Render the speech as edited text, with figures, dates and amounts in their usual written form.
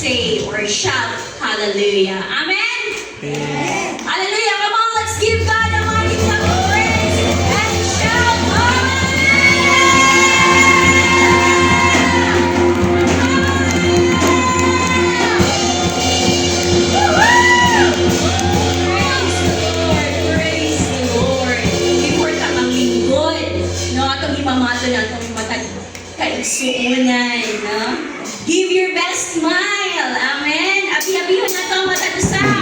say or shout hallelujah. Amen? Amen. Hallelujah. Come on, let's give God a mighty clap of praise and shout praise the Lord. Before ka mang linggod, no, atong imamato na atong matag kaigsuunan, no? Give your best smile. Amen. Abi-abihon na to matag sa